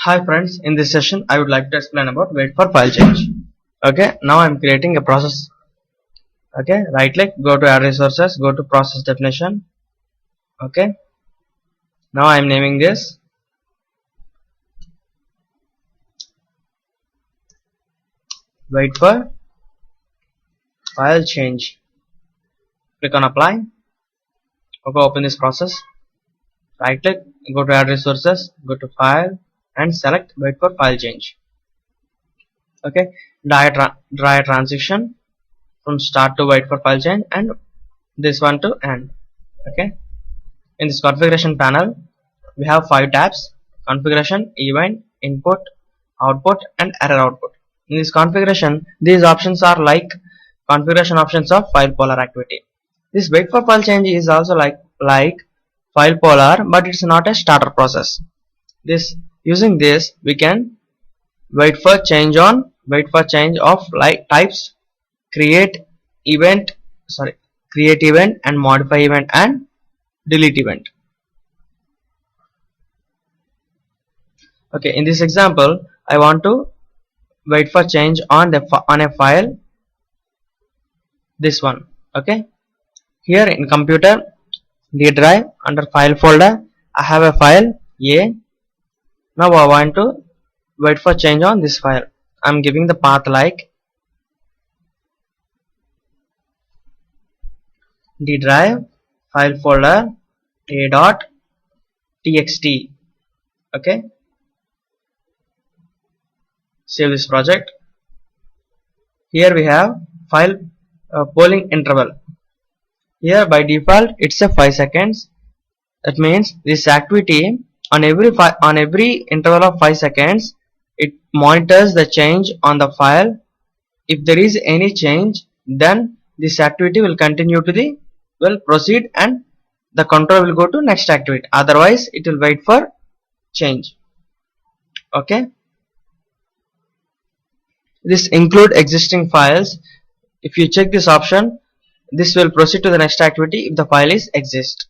Hi friends, in this session I would like to explain about wait for file change. Okay, now I am creating a process. Okay, right click, go to add resources, go to process definition. Okay, now I am naming this wait for file change. Click on apply. Okay, open this process. Right click, go to add resources, go to file and select wait for file change. Okay, draw a transition from start to wait for file change and this one to end. Okay. In this configuration panel, we have 5 tabs: configuration, event, input, output, and error output. In this configuration, these options are like configuration options of file polar activity. This wait for file change is also like file polar, but it's not a starter process. Using this we can wait for change of like types, create event, create event and modify event and delete event. Okay, in this example I want to wait for change on a file, this one. Okay, here in computer D drive under file folder I have a file A. Now I want to wait for change on this file. I'm giving the path like D drive file folder a.txt. Okay, save this project. Here we have file polling interval. Here by default it's a 5 seconds. That means this activity on every interval of 5 seconds it monitors the change on the file. If there is any change, then this activity will continue to the will proceed and the control will go to next activity. Otherwise it will wait for change. Okay, this include existing files. If you check this option, this will proceed to the next activity if the file is exist.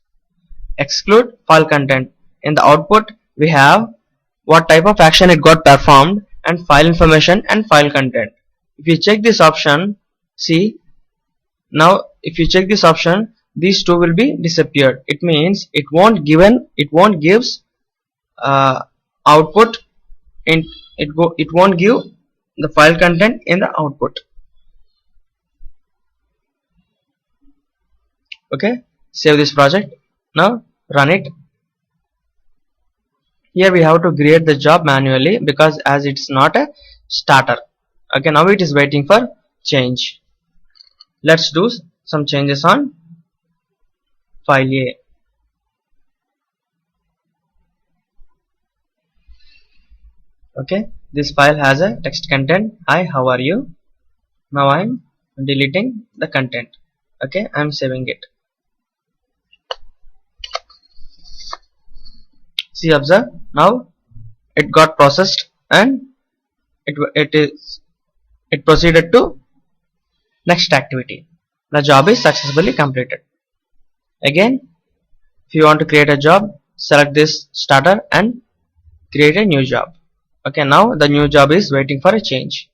Exclude file content. In the output we have what type of action it got performed and file information and file content. If you check this option, see, now if you check this option, these two will be disappeared. It means it won't gives output in it won't give the file content in the output. Okay, save this project. Now run it. Here we have to create the job manually because as it's not a starter. Okay, now it is waiting for change. Let's do some changes on file A. Okay, this file has a text content. Hi, how are you? Now I'm deleting the content. Okay, I'm saving it. See, observe, now it got processed and it proceeded to next activity. The job is successfully completed. Again, if you want to create a job, select this starter and create a new job. Okay, now the new job is waiting for a change.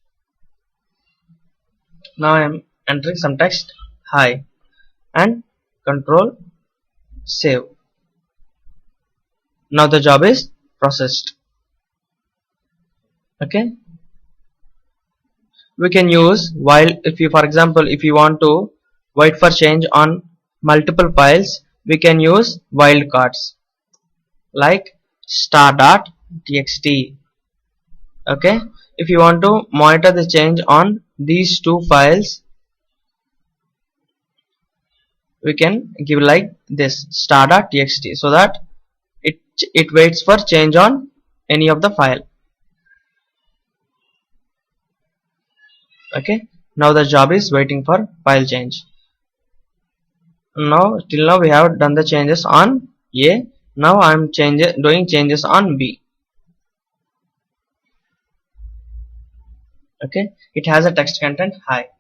Now I am entering some text, hi, and control save. Now the job is processed. Okay, we can use while, if you, for example, if you want to wait for change on multiple files, we can use wildcards like star.txt. Okay, if you want to monitor the change on these two files, we can give like this star.txt so that it waits for change on any of the file. Okay, now the job is waiting for file change. Now till now we have done the changes on A. Now I am doing changes on B. Okay, it has a text content, hi,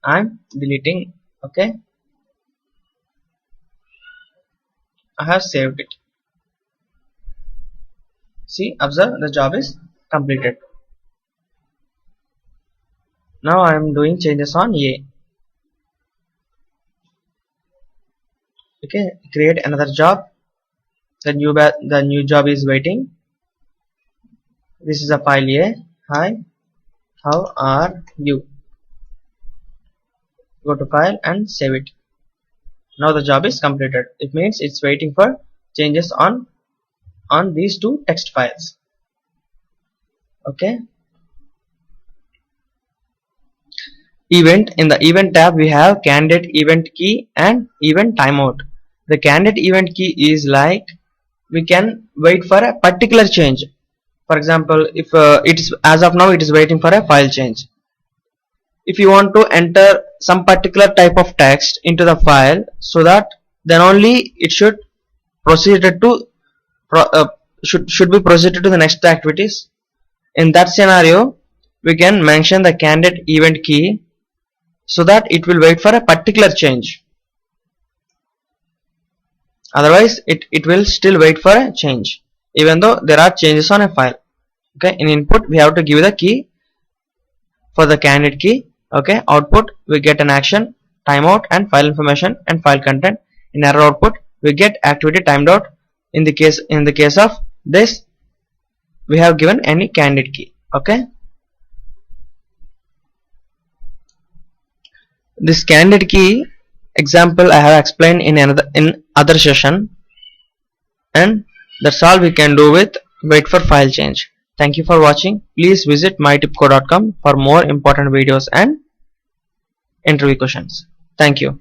I'm deleting. Okay, I have saved it. See, observe, the job is completed. Now I am doing changes on A. Okay, create another job. The new job is waiting. This is a file A. Hi, how are you? Go to file and save it. Now the job is completed. It means it's waiting for changes on these two text files. Okay. Event. In the event tab we have candidate event key and event timeout. The candidate event key is like we can wait for a particular change. For example, if it is as of now it is waiting for a file change. If you want to enter some particular type of text into the file, so that then only it should proceeded to should be proceeded to the next activities. In that scenario, we can mention the candidate event key so that it will wait for a particular change. Otherwise, it will still wait for a change, even though there are changes on a file. Okay, in input we have to give the key for the candidate key. Okay, output we get an action, timeout, and file information and file content. In error output we get activity timed out. In the case of this, we have given any candidate key. Okay, this candidate key example I have explained in other session, and that's all we can do with wait for file change. Thank you for watching. Please visit mytipco.com for more important videos and interview questions. Thank you.